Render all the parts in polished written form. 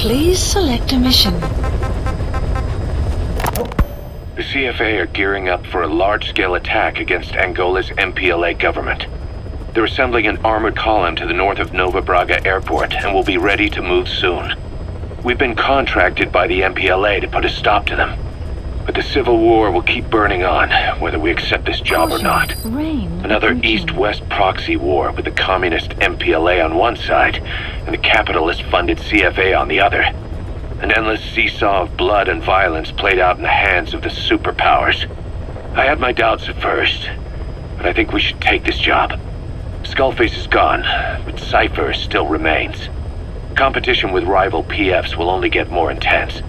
Please select a mission. The CFA are gearing up for a large-scale attack against Angola's MPLA government. They're assembling an armored column to the north of Nova Braga Airport and will be ready to move soon. We've been contracted by the MPLA to put a stop to them. But the civil war will keep burning on, whether we accept this job or not. Another East-West proxy war with the communist MPLA on one side and the capitalist-funded CFA on the other. An endless seesaw of blood and violence played out in the hands of the superpowers. I had my doubts at first, but I think we should take this job. Skullface is gone, but Cypher still remains. Competition with rival PFs will only get more intense.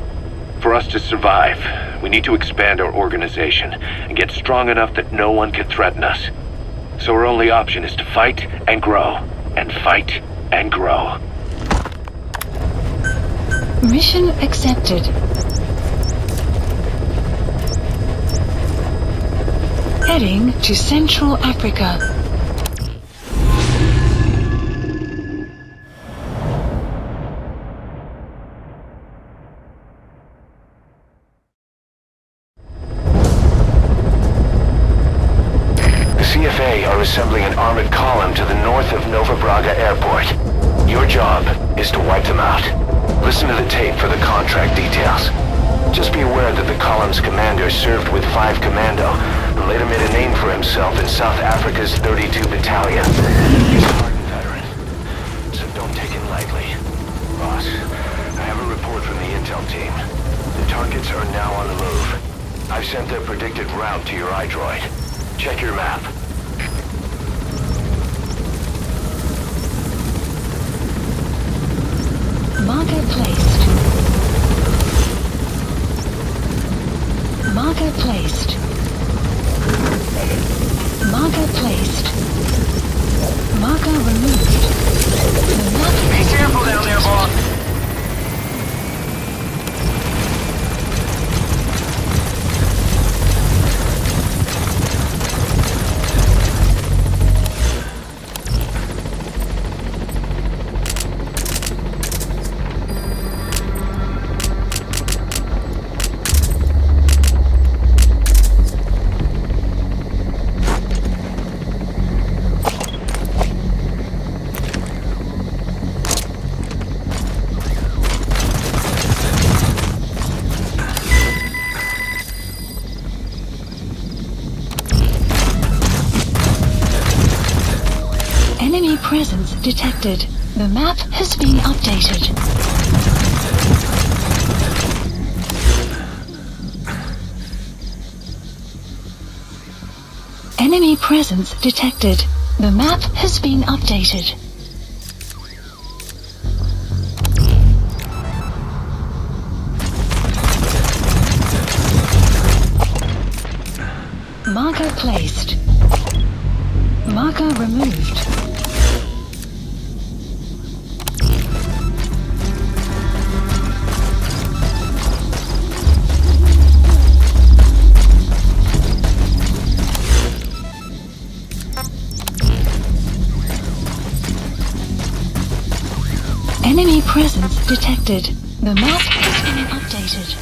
For us to survive, we need to expand our organization and get strong enough that no one can threaten us. So our only option is to fight and grow, and fight and grow. Mission accepted. Heading to Central Africa. CFA are assembling an armored column to the north of Nova Braga Airport. Your job is to wipe them out. Listen to the tape for the contract details. Just be aware that the column's commander served with 5 Commando and later made a name for himself in South Africa's 32 Battalion. He's a hardened veteran, so don't take it lightly. Boss, I have a report from the intel team. The targets are now on the move. I've sent their predicted route to your iDroid. Check your map. Marker placed. Marker placed. Marker placed. Marker removed. The map. Be careful down there, boss. Enemy presence detected. The map has been updated. Enemy presence detected. The map has been updated. Marker placed. Marker removed. Enemy presence detected. The map has been updated.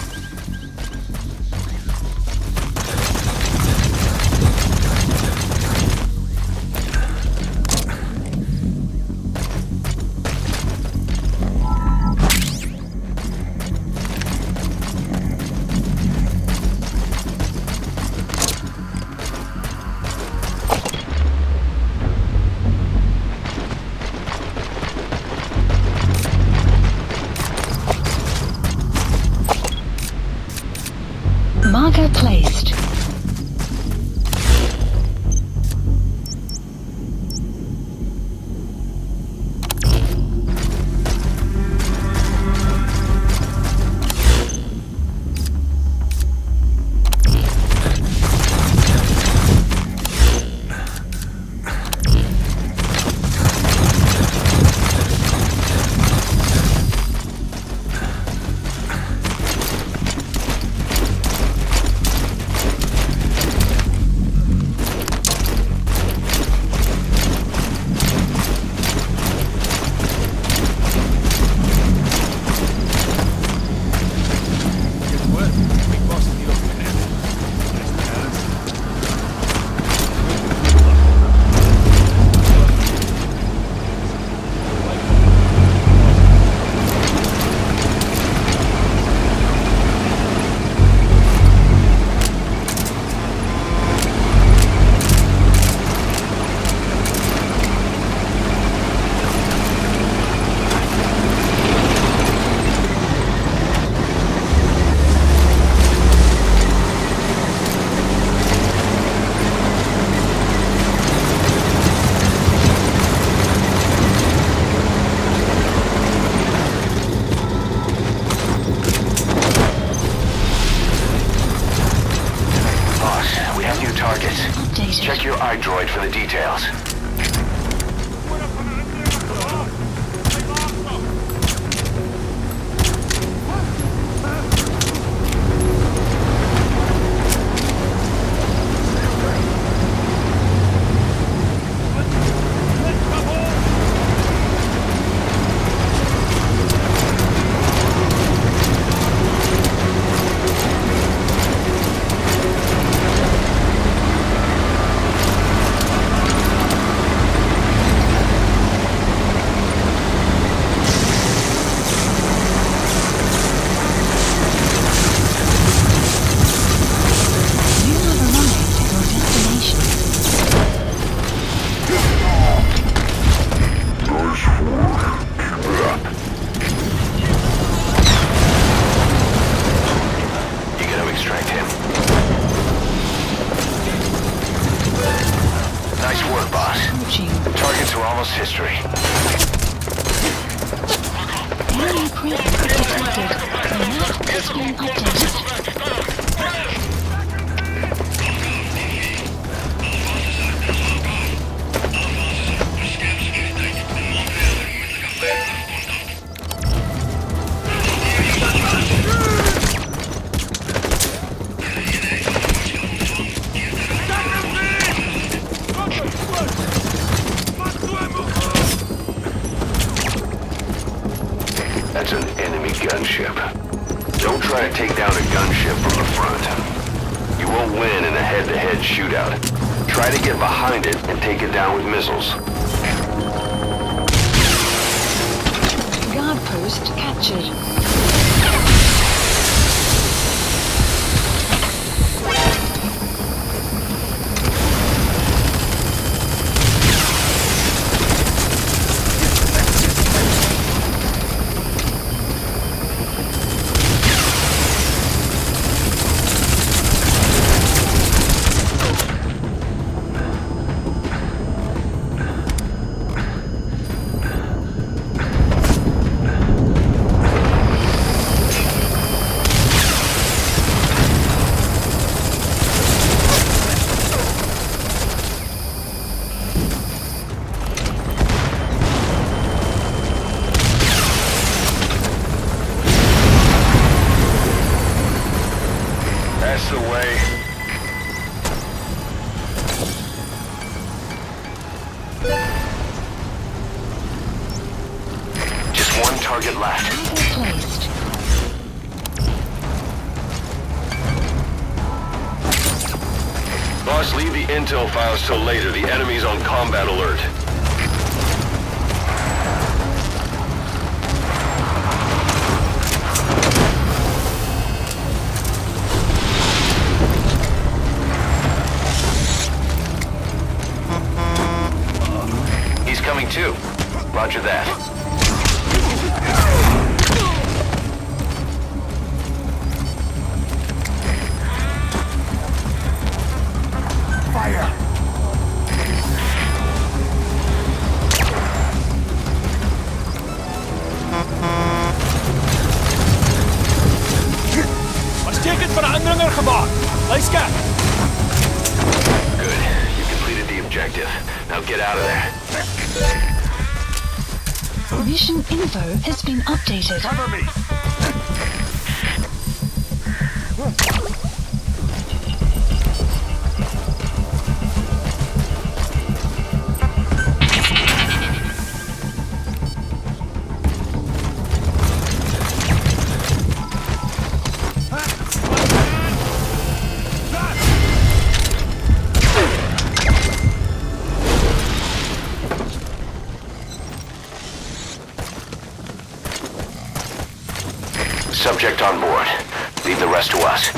details. That's an enemy gunship. Don't try to take down a gunship from the front. You won't win in a head-to-head shootout. Try to get behind it and take it down with missiles. Guard post captured. That's the way. Just one target left. Placed. Boss, leave the intel files till later. The enemy's on combat alert. Coming too. Roger that. Fire! Was teken van een aandringer gemaakt. Luister. Good. You completed the objective. Now get out of there. Mission info has been updated. Cover me. Subject on board. Leave the rest to us.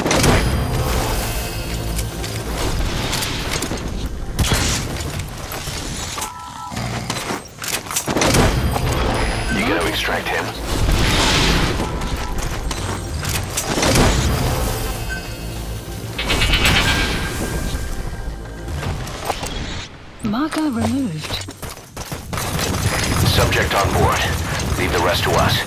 You gotta extract him. Marker removed. Subject on board. Leave the rest to us.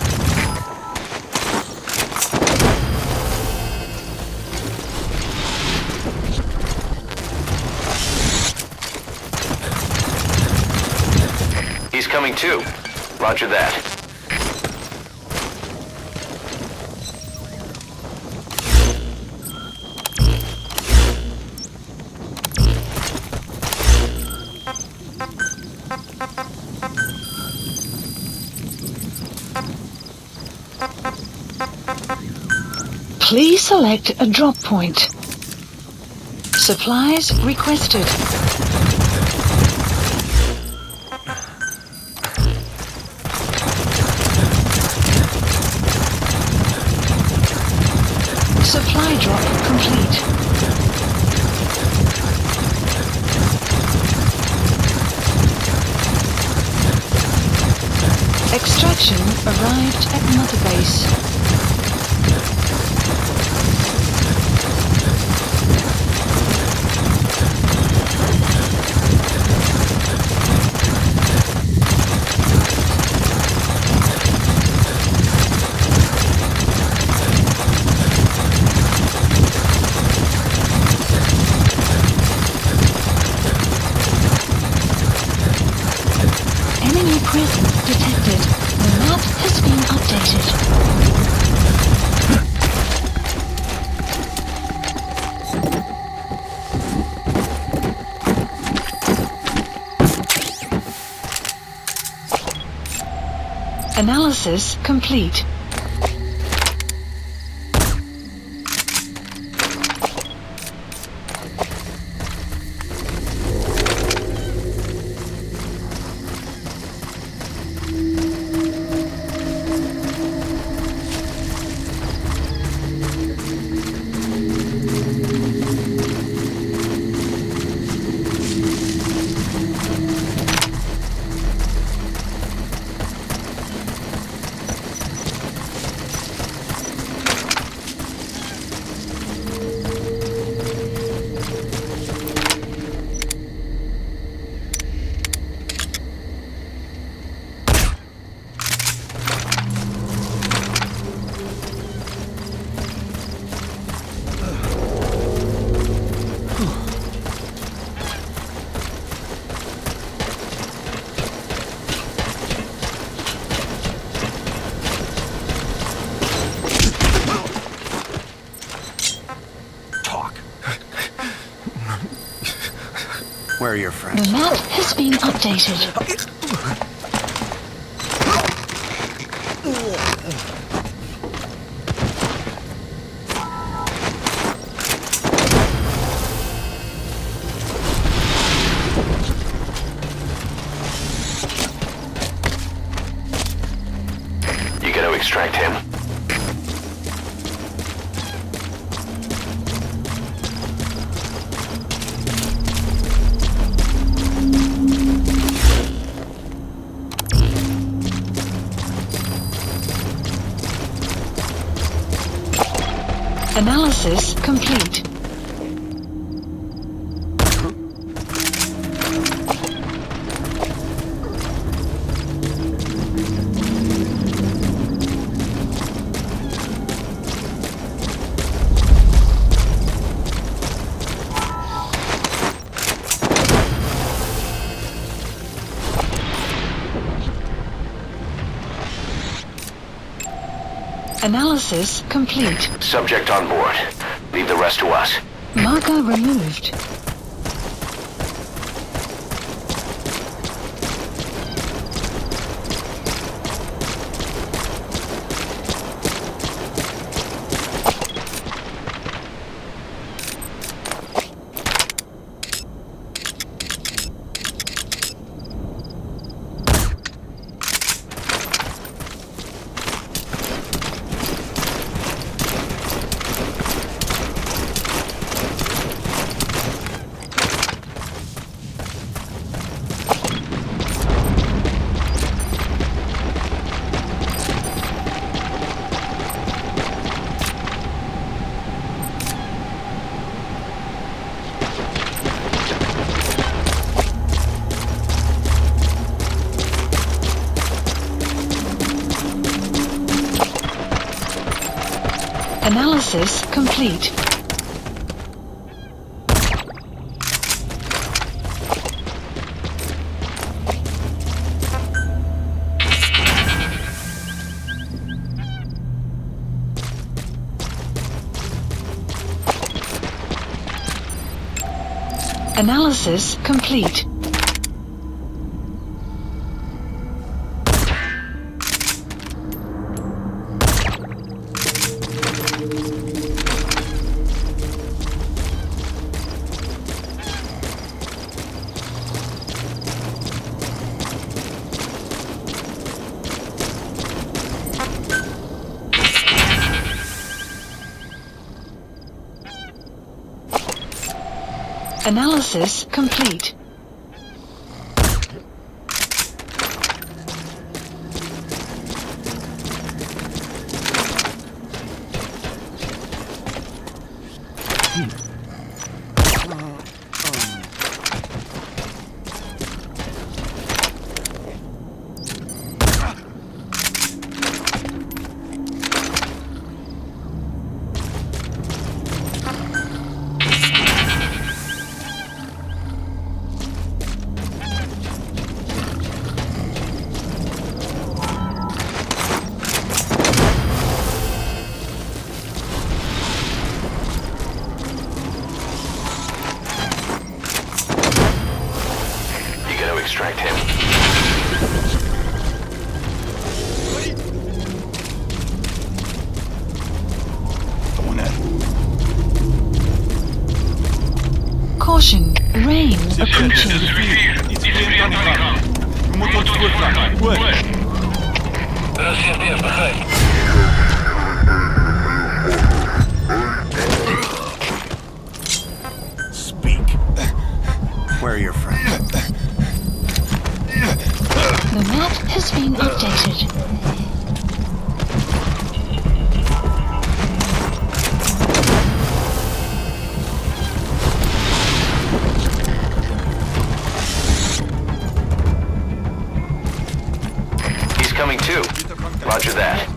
He's coming too. Roger that. Please select a drop point. Supplies requested. Supply drop complete. Extraction arrived at Mother Base. Enemy presence detected. The map has been updated. Analysis complete. Where are your friends? The map has been updated. You gotta extract him. Analysis complete. Analysis complete. Subject on board. Leave the rest to us. Marker removed. Analysis complete. Analysis complete. Analysis complete. Extract him. Caution, rain approaching. Speak. Where are your friends? The map has been updated. He's coming too. Roger that.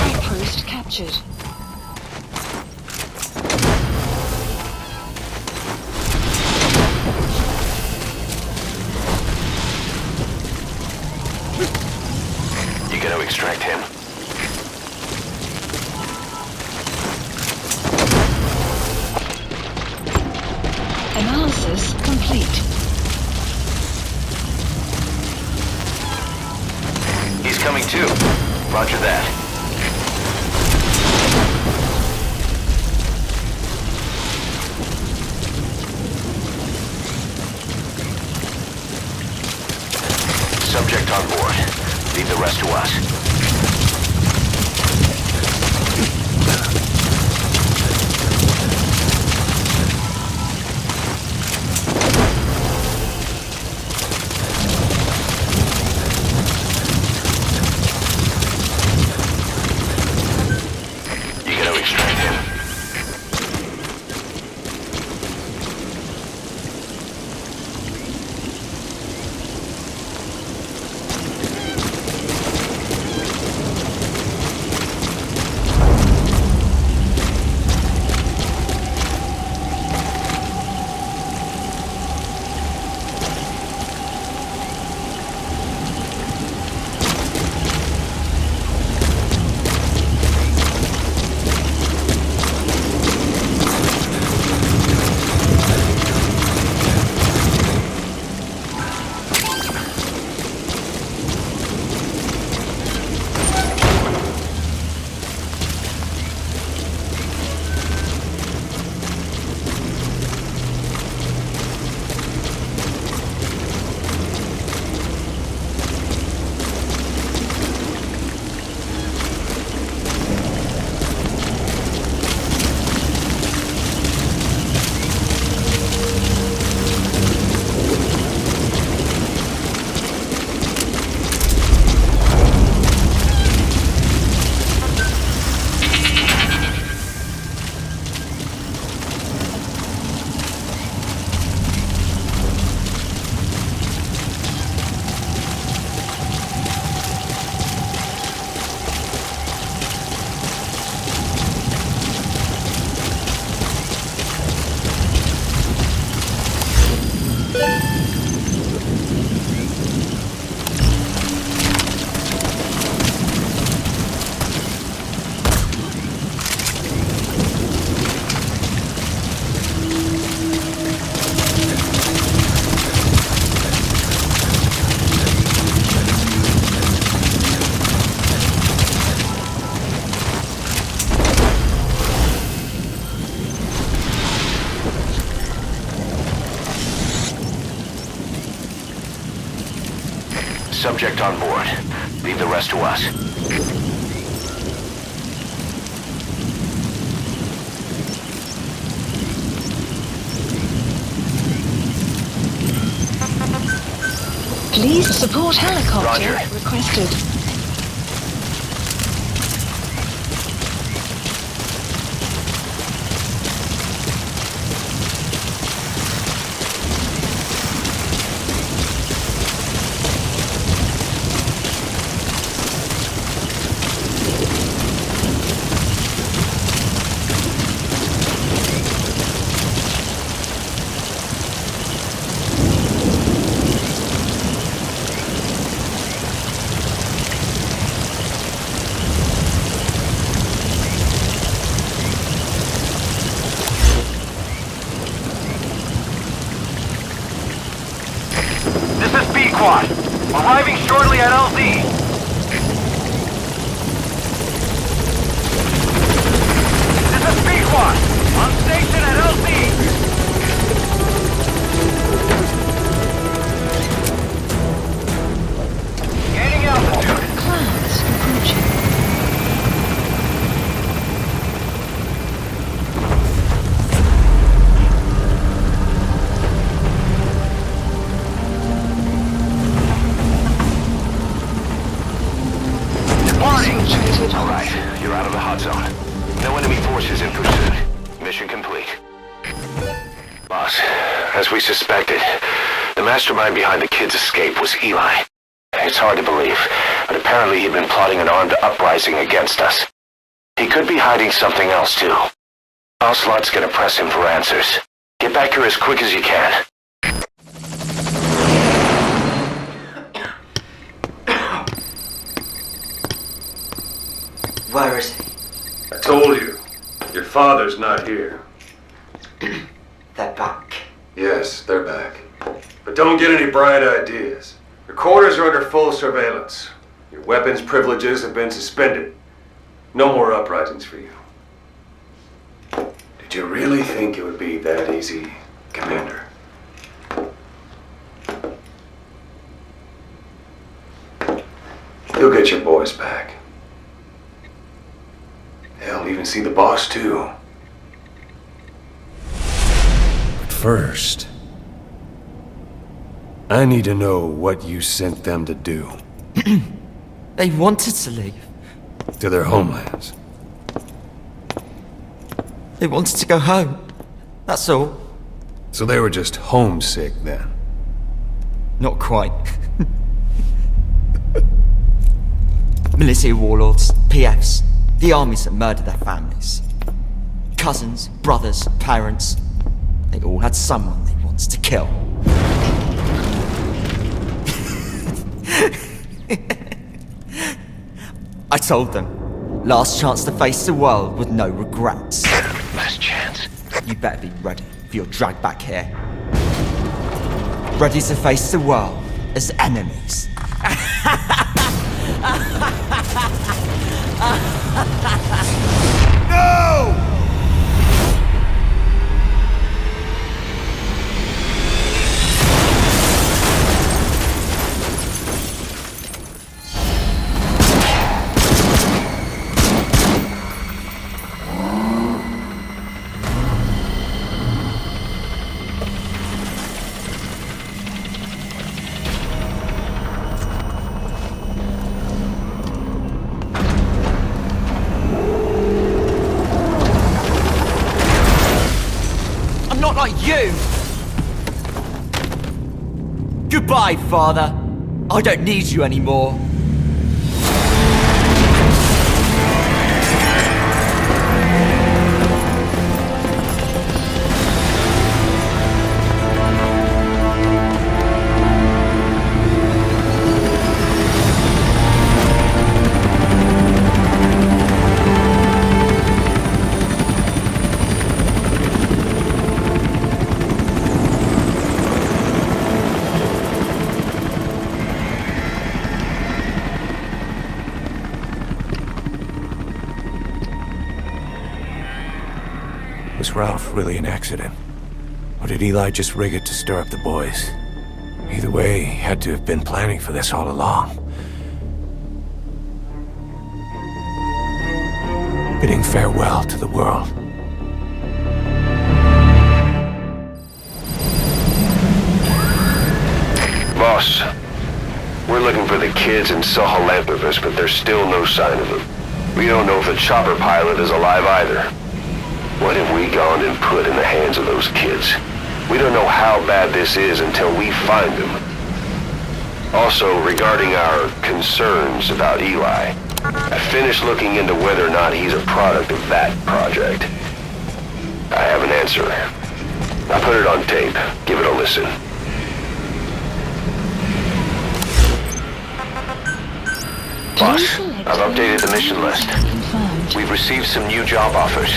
Outpost captured. You gotta extract him. Analysis complete. He's coming too. Roger that. Subject on board. Leave the rest to us. subject on board. Leave the rest to us. Please support helicopter Roger. requested. This is B-Quad. Arriving shortly at LZ. This is B-Quad. On station at LZ. Gaining altitude. Clouds approaching. All right, you're out of the hot zone. No enemy forces in pursuit. Mission complete. Boss, as we suspected, the mastermind behind the kid's escape was Eli. It's hard to believe, but apparently he'd been plotting an armed uprising against us. He could be hiding something else too. Ocelot's gonna press him for answers. Get back here as quick as you can. Where is he? I told you. Your father's not here. They're back. Yes, they're back. But don't get any bright ideas. Your quarters are under full surveillance. Your weapons privileges have been suspended. No more uprisings for you. Did you really think it would be that easy, Commander? You'll get your boys back. They'll even see the boss, too. But first, I need to know what you sent them to do. They wanted to leave. To their homelands. They wanted to go home. That's all. So they were just homesick then. Not quite. Military warlords, PFs, the armies that murdered their families. Cousins, brothers, parents. They all had someone they wanted to kill. I told them, last chance to face the world with no regrets. Last chance. You better be ready for your drag back here. Ready to face the world as enemies. No! Not like you! Goodbye, Father. I don't need you anymore. Was Ralph really an accident? Or did Eli just rig it to stir up the boys? Either way, he had to have been planning for this all along. Bidding farewell to the world. Boss, we're looking for the kids in Sahalanthropus, but there's still no sign of them. We don't know if the chopper pilot is alive either. What have we gone and put in the hands of those kids? We don't know how bad this is until we find them. Also, regarding our concerns about Eli, I finished looking into whether or not he's a product of that project. I have an answer. I put it on tape. Give it a listen. Boss, I've updated the mission list. We've received some new job offers.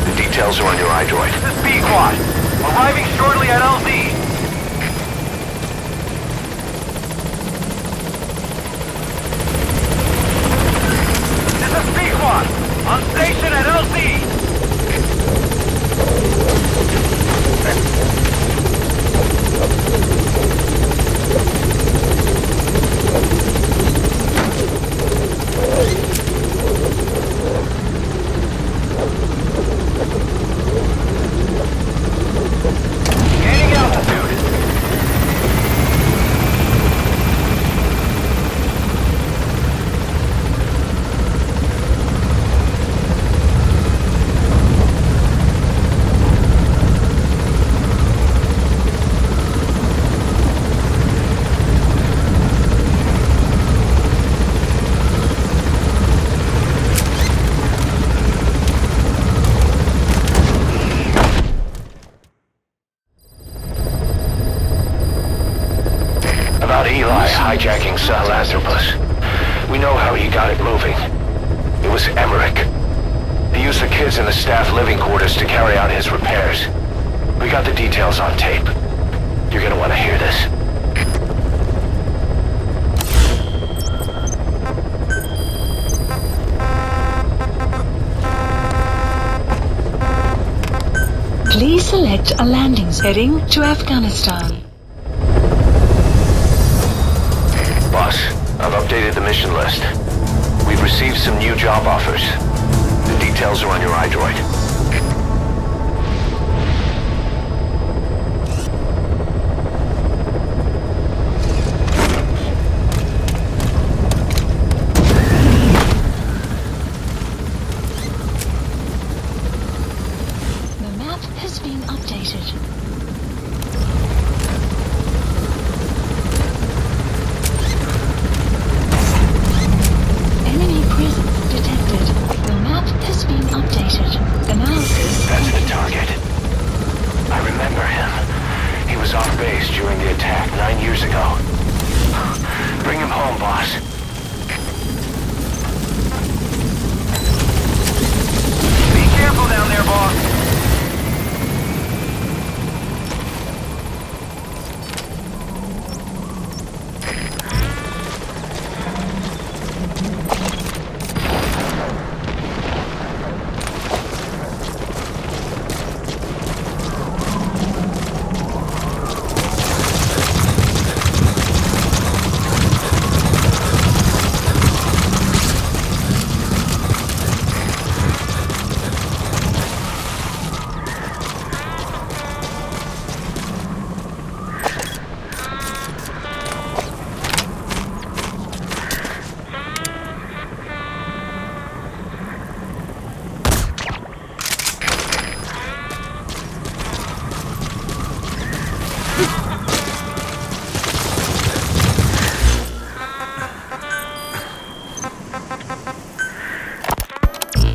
The details are on your iDroid. This is B-Quad. Arriving shortly at LZ. This is B-Quad. On station at LZ. Gaining altitude. About Eli hijacking Sahalanthropus. We know how he got it moving. It was Emmerich. He used the kids in the staff living quarters to carry out his repairs. We got the details on tape. You're gonna want to hear this. Please select a landing heading to Afghanistan. Boss, I've updated the mission list. We've received some new job offers. The details are on your iDroid. The map has been updated. Enemy presence detected. The map has been updated. Analysis. That's the target. I remember him. He was off base during the attack 9 years ago. Bring him home, boss. Be careful down there, boss.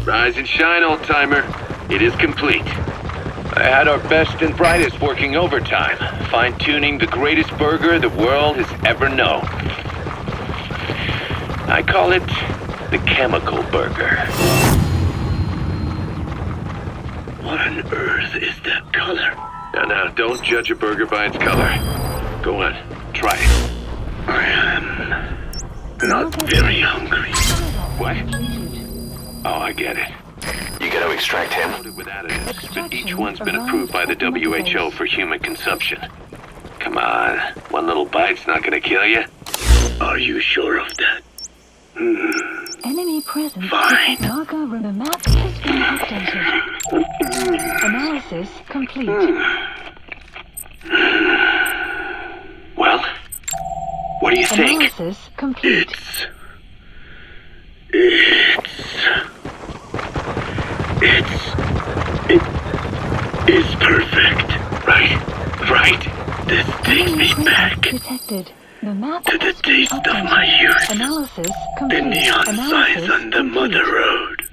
Rise and shine, old-timer. It is complete. I had our best and brightest working overtime, fine-tuning the greatest burger the world has ever known. I call it the chemical burger. What on earth is that color? Now, don't judge a burger by its color. Go on, try it. I am not very hungry. What? Oh, I get it. You gotta extract him. Loaded with additives, but each one's been approved by the WHO for human consumption. Come Come on. One little bite's not gonna kill you. Are you sure of that? Enemy presence. Fine. Marker on the map has been updated. Analysis complete. Well, what do you think? Analysis complete. It's perfect. Right. This takes me back Detected. The map to the has been taste of updated. my youth. Analysis The complete. neon signs Analysis on the complete. Mother Road.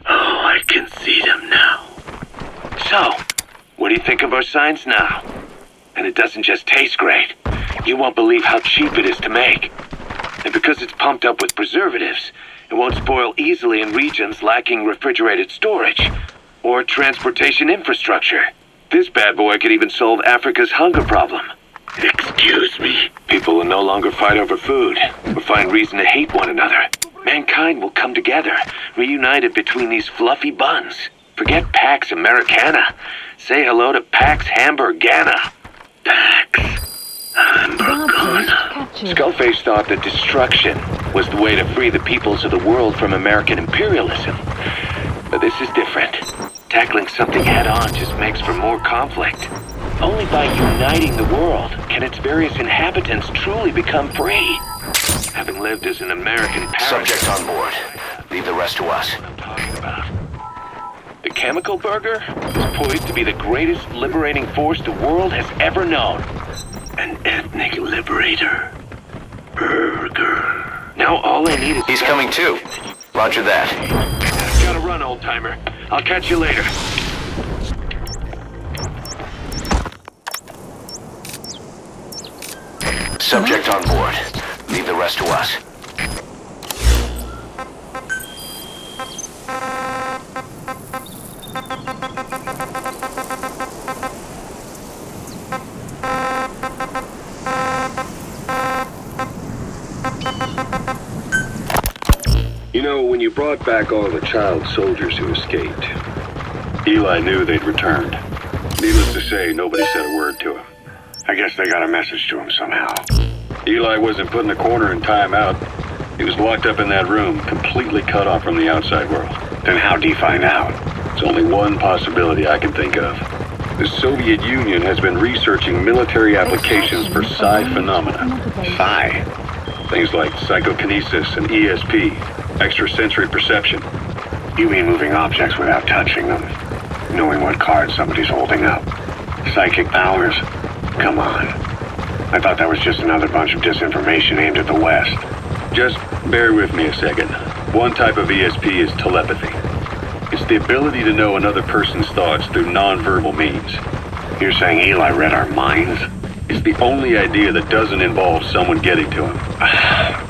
Oh, I can see them now. So, what do you think of our signs now? And it doesn't just taste great. You won't believe how cheap it is to make. And because it's pumped up with preservatives, it won't spoil easily in regions lacking refrigerated storage or transportation infrastructure. This bad boy could even solve Africa's hunger problem. Excuse me. People will no longer fight over food or find reason to hate one another. Mankind will come together, reunited between these fluffy buns. Forget Pax Americana. Say hello to Pax Hamburgana. Pax Hamburgana. Captured. Skullface thought that destruction was the way to free the peoples of the world from American imperialism. But this is different. Tackling something head-on just makes for more conflict. Only by uniting the world can its various inhabitants truly become free. Having lived as an American parasite... Subject on board. Leave the rest to us. What I'm talking about. The chemical burger is poised to be the greatest liberating force the world has ever known. An ethnic liberator. Burger. Now all I need is... He's coming too. Roger that. Gotta run, old-timer. I'll catch you later. Subject on board. Leave the rest to us. You know, when you brought back all the child soldiers who escaped, Eli knew they'd returned. Needless to say, nobody said a word to him. I guess they got a message to him somehow. Eli wasn't put in a corner and time out. He was locked up in that room, completely cut off from the outside world. Then how'd he find out? There's only one possibility I can think of. The Soviet Union has been researching military applications for psi phenomena. Psi? Things like psychokinesis and ESP, extrasensory perception. You mean moving objects without touching them? Knowing what card somebody's holding up? Psychic powers? Come on. I thought that was just another bunch of disinformation aimed at the West. Just bear with me a second. One type of ESP is telepathy. It's the ability to know another person's thoughts through nonverbal means. You're saying Eli read our minds? It's the only idea that doesn't involve someone getting to him.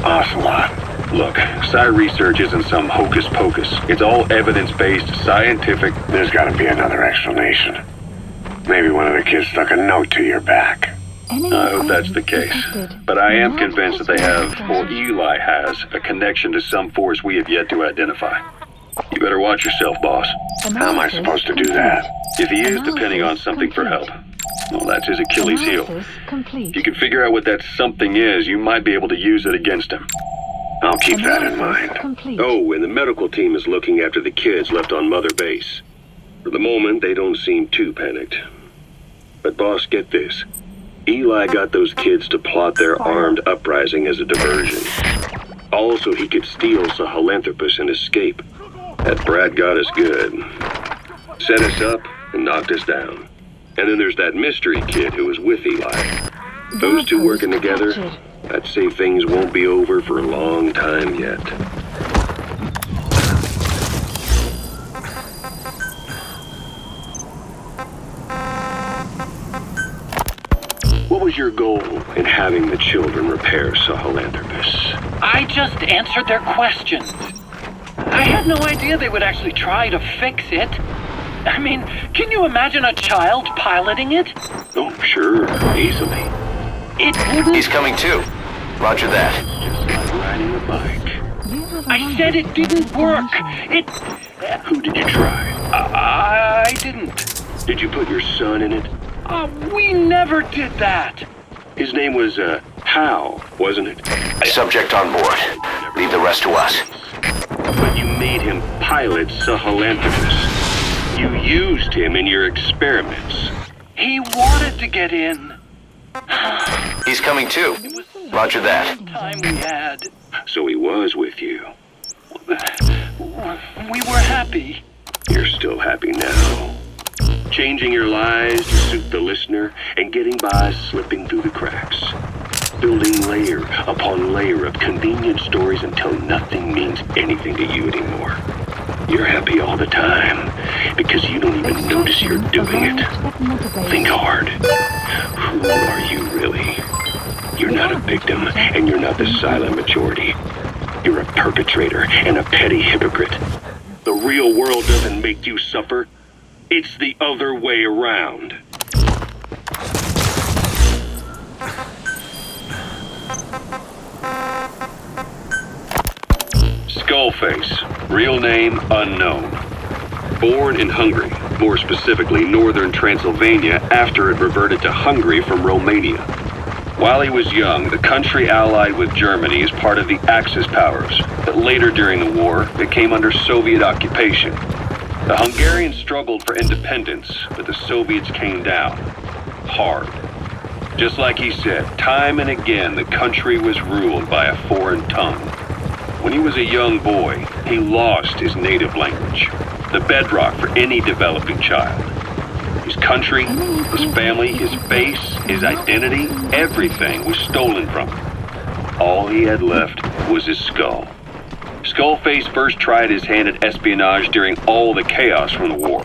Ocelot. Look, psi research isn't some hocus pocus. It's all evidence-based, scientific... There's gotta be another explanation. Maybe one of the kids stuck a note to your back. I hope that's the case. But I am convinced that they have, or Eli has, a connection to some force we have yet to identify. You better watch yourself, boss. How am I supposed to do that? If he is depending on something for help, well, that's his Achilles heel. If you can figure out what that something is, you might be able to use it against him. I'll keep that in mind. Oh, and the medical team is looking after the kids left on Mother Base. For the moment, they don't seem too panicked. But boss, get this. Eli got those kids to plot their armed uprising as a diversion. Also, he could steal Sahelanthropus and escape. That brat got us good. Set us up and knocked us down. And then there's that mystery kid who was with Eli. Those two working together, I'd say things won't be over for a long time yet. What was your goal in having the children repair Sahelanthropus? I just answered their questions. I had no idea they would actually try to fix it. I mean, can you imagine a child piloting it? Oh, sure, easily. It wouldn't... He's coming too. Roger that. Just like riding a bike. I said it didn't work. It... Who did you try? I didn't. Did you put your son in it? We never did that. His name was, Hal, wasn't it? Subject on board. Leave the rest to us. But you made him pilot Sahelanthropus. You used him in your experiments. He wanted to get in. He's coming too. Roger that. Time we had. So he was with you. We were happy. You're still happy now. Changing your lies to suit the listener and getting by slipping through the cracks. Building layer upon layer of convenient stories until nothing means anything to you anymore. You're happy all the time because you don't even notice you're doing it. Think hard. Who are you really? You're not a victim and you're not the silent majority. You're a perpetrator and a petty hypocrite. The real world doesn't make you suffer. It's the other way around. Skullface, real name unknown. Born in Hungary, more specifically northern Transylvania after it reverted to Hungary from Romania. While he was young, the country allied with Germany as part of the Axis powers, but later during the war, it came under Soviet occupation. The Hungarians struggled for independence, but the Soviets came down hard. Just like he said, time and again the country was ruled by a foreign tongue. When he was a young boy, he lost his native language, the bedrock for any developing child. His country, his family, his face, his identity, everything was stolen from him. All he had left was his skull. Skullface first tried his hand at espionage during all the chaos from the war.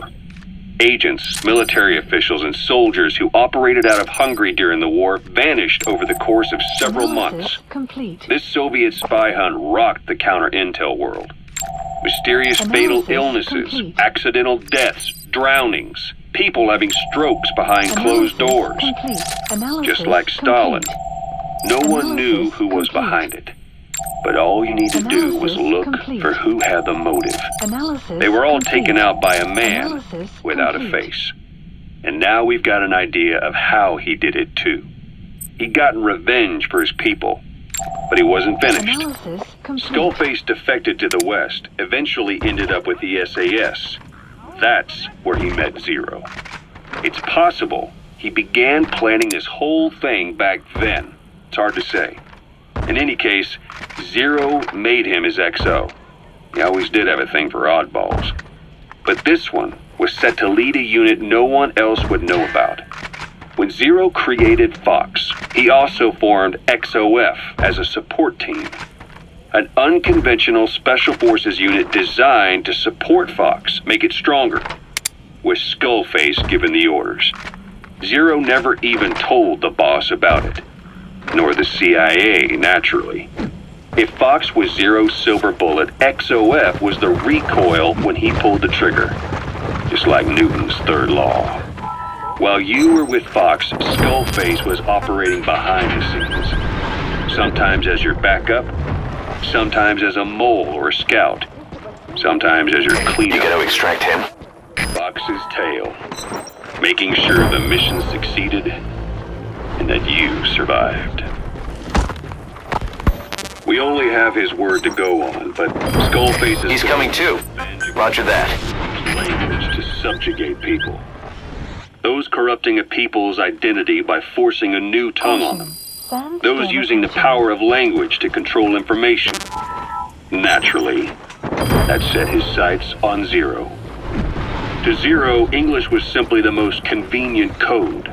Agents, military officials, and soldiers who operated out of Hungary during the war vanished over the course of several months. This Soviet spy hunt rocked the counter-intel world. Mysterious fatal illnesses, accidental deaths, drownings, people having strokes behind closed doors. Just like Stalin. No one knew who was behind it. But all you need to do was look for who had the motive. They were all taken out by a man without a face. And now we've got an idea of how he did it too. He'd gotten revenge for his people, but he wasn't finished. Skullface defected to the West, eventually ended up with the SAS. That's where he met Zero. It's possible he began planning this whole thing back then. It's hard to say. In any case, Zero made him his XO. He always did have a thing for oddballs. But this one was set to lead a unit no one else would know about. When Zero created Fox, he also formed XOF as a support team. An unconventional special forces unit designed to support Fox, make it stronger, with Skullface given the orders. Zero never even told the boss about it. Nor the CIA, naturally. If Fox was Zero's silver bullet, XOF was the recoil when he pulled the trigger. Just like Newton's third law. While you were with Fox, Skullface was operating behind the scenes. Sometimes as your backup, sometimes as a mole or a scout, sometimes as your cleanup. You gotta extract him? Fox's tail. Making sure the mission succeeded and that you survived. We only have his word to go on, but Skullface is... He's coming too. Roger that. Language to subjugate people. Those corrupting a people's identity by forcing a new tongue on them. Those using the power of language to control information. Naturally, that set his sights on Zero. To Zero, English was simply the most convenient code.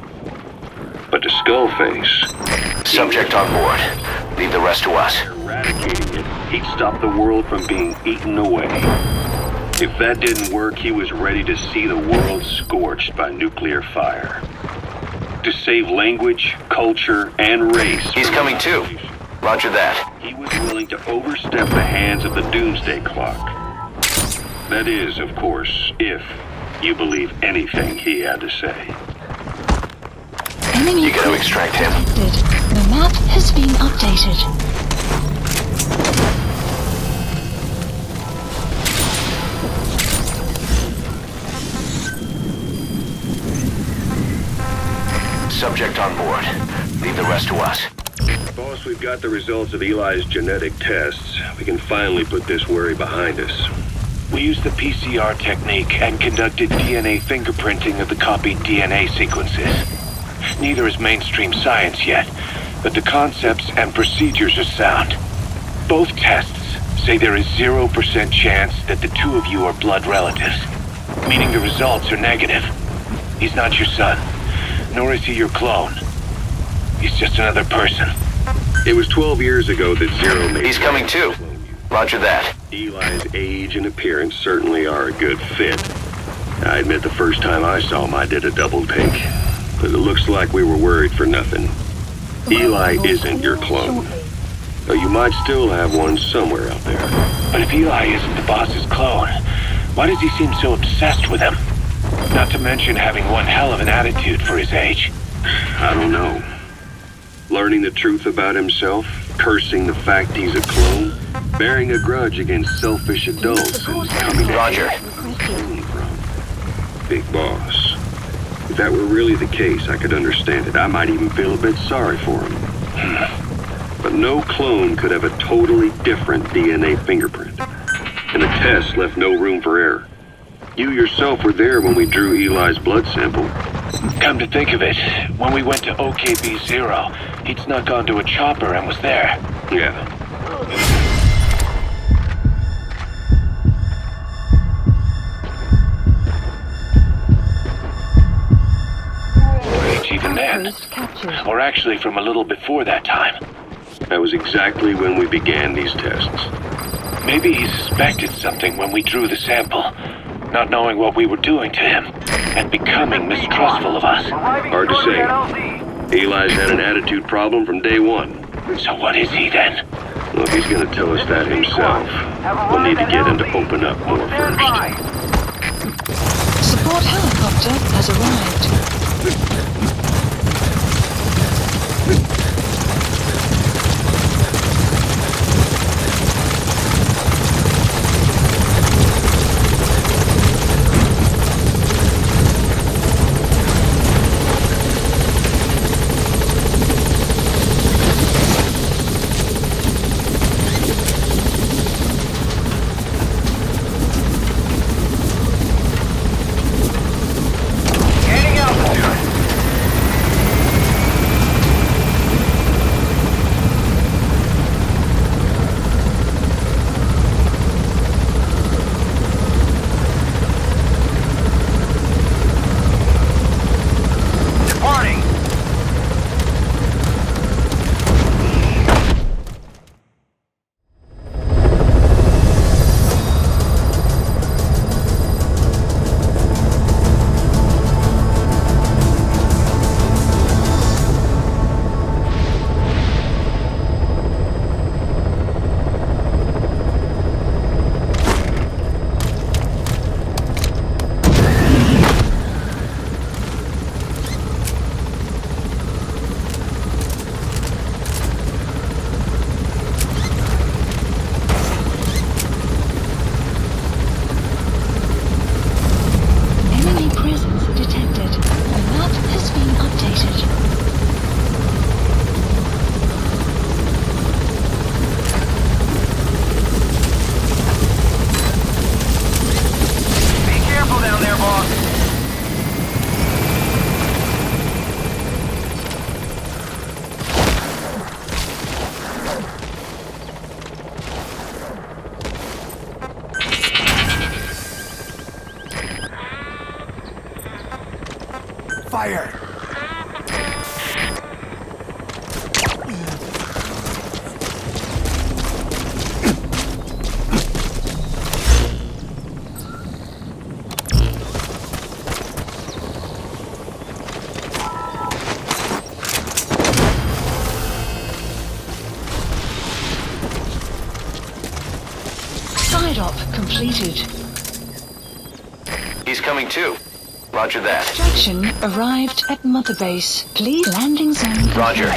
But to Skullface... Subject on board. Leave the rest to us. Eradicating it, he'd stop the world from being eaten away. If that didn't work, he was ready to see the world scorched by nuclear fire. To save language, culture, and race... He's coming too. Roger that. He was willing to overstep the hands of the doomsday clock. That is, of course, if you believe anything he had to say. Enemy You gotta extract him. detected. The map has been updated. subject on board. Leave the rest to us. Boss, we've got the results of Eli's genetic tests. We can finally put this worry behind us. We used the PCR technique and conducted DNA fingerprinting of the copied DNA sequences. Neither is mainstream science yet, but the concepts and procedures are sound. Both tests say there is 0% chance that the two of you are blood relatives, meaning the results are negative. He's not your son, nor is he your clone. He's just another person. It was 12 years ago that Zero made... He's coming too. Roger that. Eli's age and appearance certainly are a good fit. I admit the first time I saw him I did a double take, but it looks like we were worried for nothing. Eli isn't your clone, though you might still have one somewhere out there. But if Eli isn't the boss's clone, why does he seem so obsessed with him? Not to mention having one hell of an attitude for his age. I don't know. Learning the truth about himself, cursing the fact he's a clone, bearing a grudge against selfish adults, and coming to Roger. clone from Big Boss. If that were really the case, I could understand it. I might even feel a bit sorry for him. But no clone could have a totally different DNA fingerprint. And the test left no room for error. You yourself were there when we drew Eli's blood sample. Come to think of it, when we went to OKB-0, he'd snuck onto a chopper and was there. Yeah. Even then. Or actually from a little before that time. That was exactly when we began these tests. Maybe he suspected something when we drew the sample, not knowing what we were doing to him, and becoming mistrustful of us. Hard to say. Eli's had an attitude problem from day one. So what is he then? Well, if he's going to tell us that himself, we'll need to get him to open up more first. Support helicopter has arrived. Fire! Side op completed. He's coming too. Roger that. Extraction arrived at Mother Base. Please landing zone confirmed. Roger.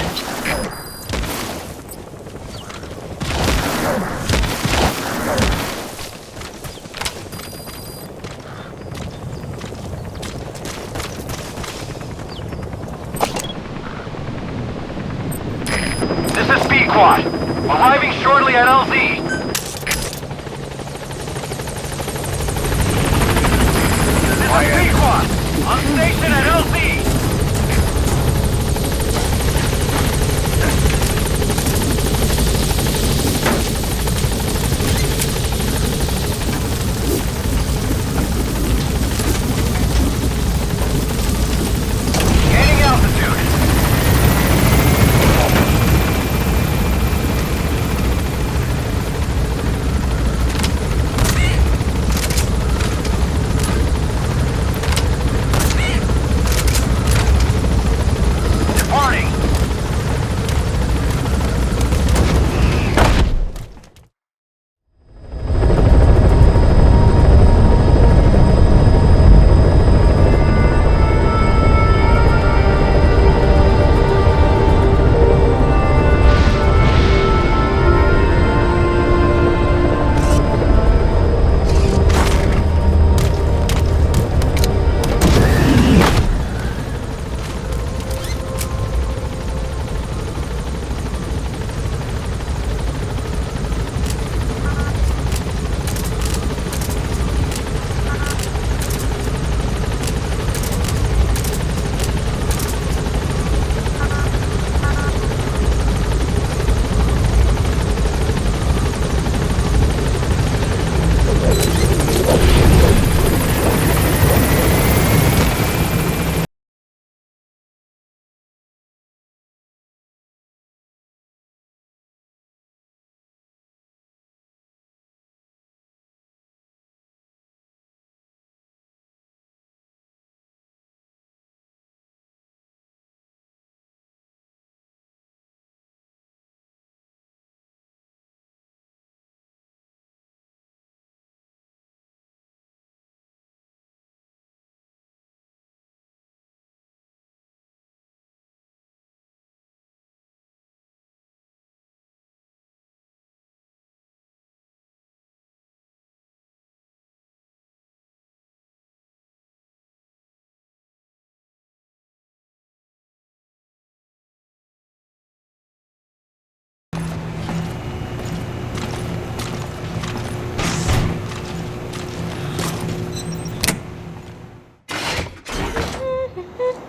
squad. Arriving shortly at LZ. This is B squad. On station at LZ. Gaining altitude. Departing.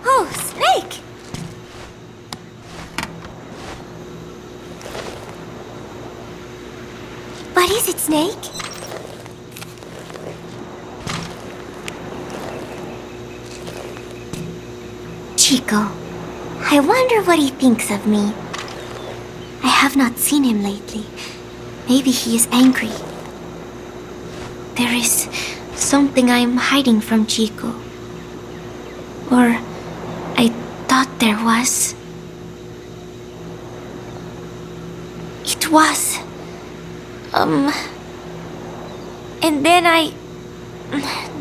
Oh, Snake! What is it, Snake? Chico, I wonder what he thinks of me. I have not seen him lately. Maybe he is angry. There is something I am hiding from Chico. Or I thought there was. It was. And then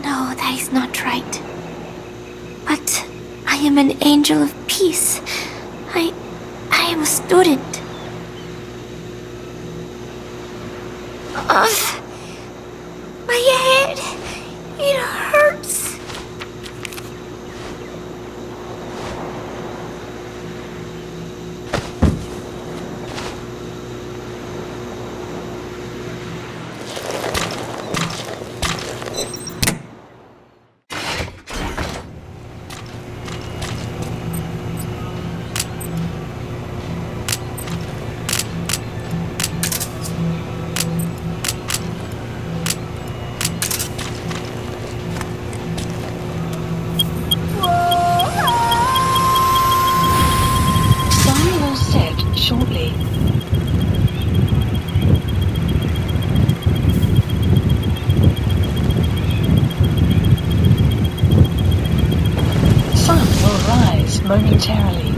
No, that is not right. But I am an angel of peace. I am a student. My head. It hurts. Shortly. Sun will rise momentarily.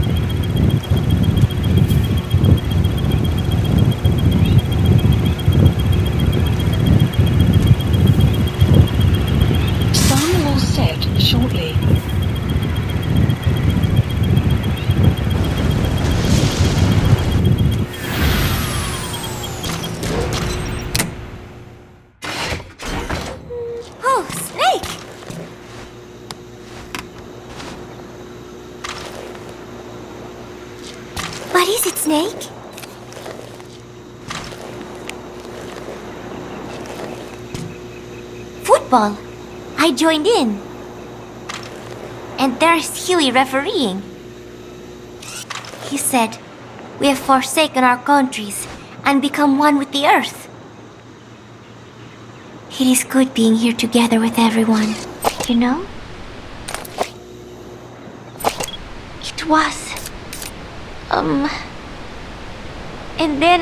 Sun will set shortly. What is it, Snake? football. I joined in. And there's Huey refereeing. He said, "We have forsaken our countries and become one with the earth." It is good being here together with everyone, you know? It was... And then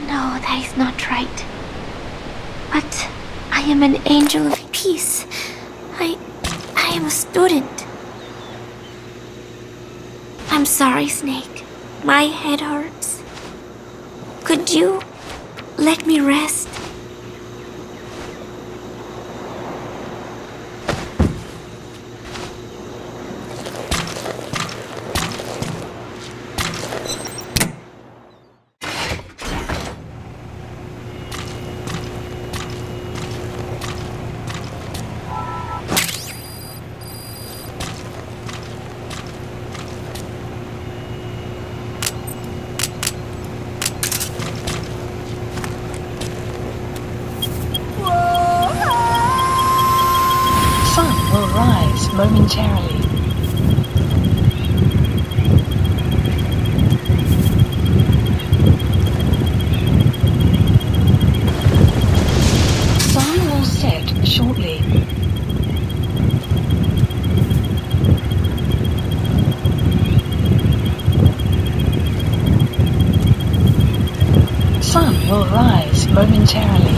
No, that is not right. But I am an angel of peace. I am a student. I'm sorry, Snake. My head hurts. Could you let me rest? Momentarily. Sun will set shortly. Sun will rise momentarily.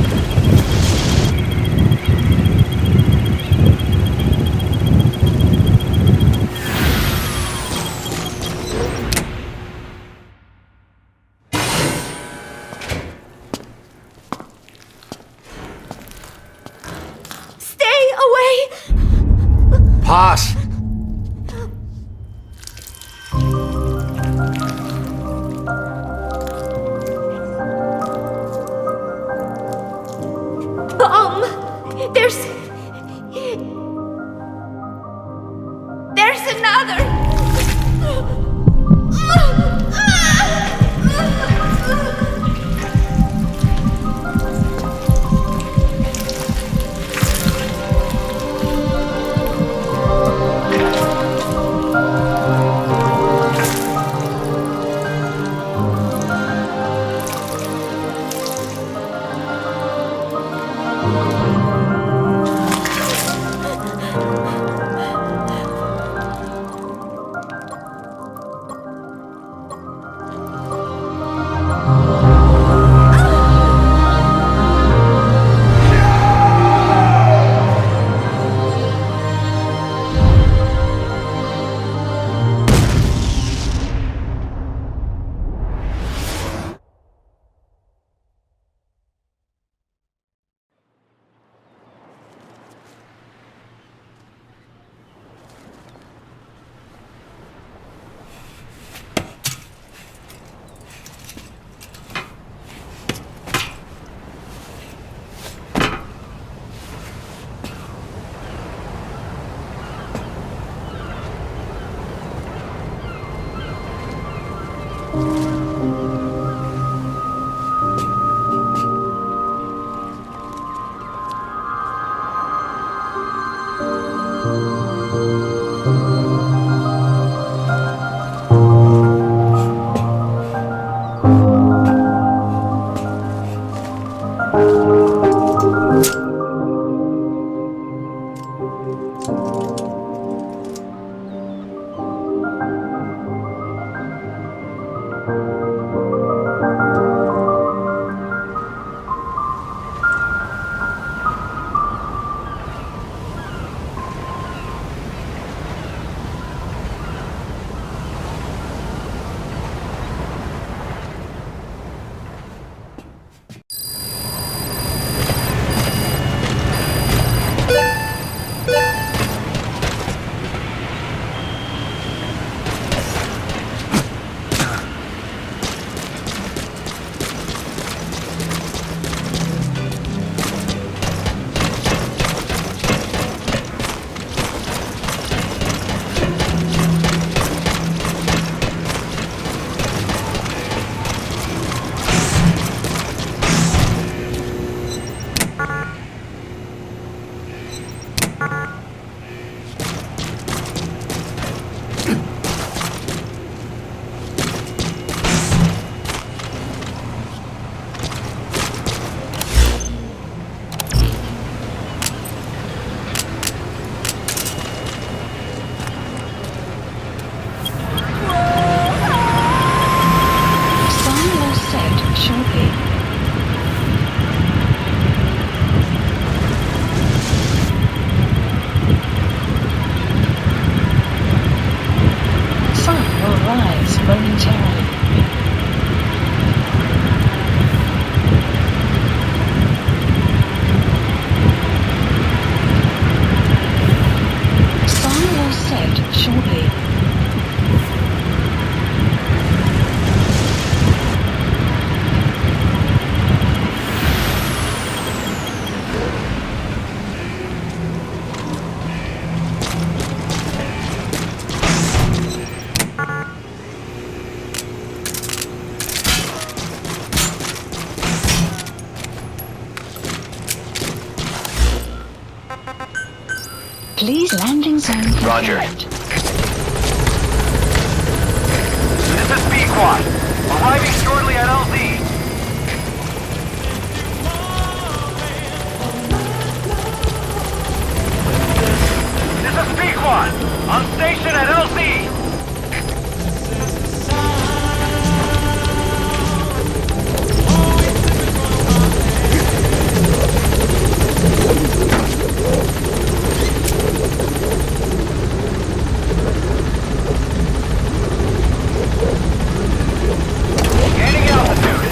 Pass! There's another! Please landing zone confirmed. Roger. This is B-Quad. Arriving shortly at LZ. This is B-Quad. On station at LZ. Gaining altitude.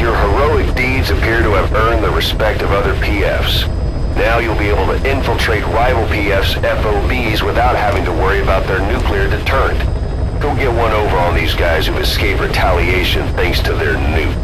Your heroic deeds appear to have earned the respect of other PFs. Now you'll be able to infiltrate rival PFs' FOBs without having to worry about their nuclear deterrent. Go get one over on these guys who've escaped retaliation thanks to their nuke.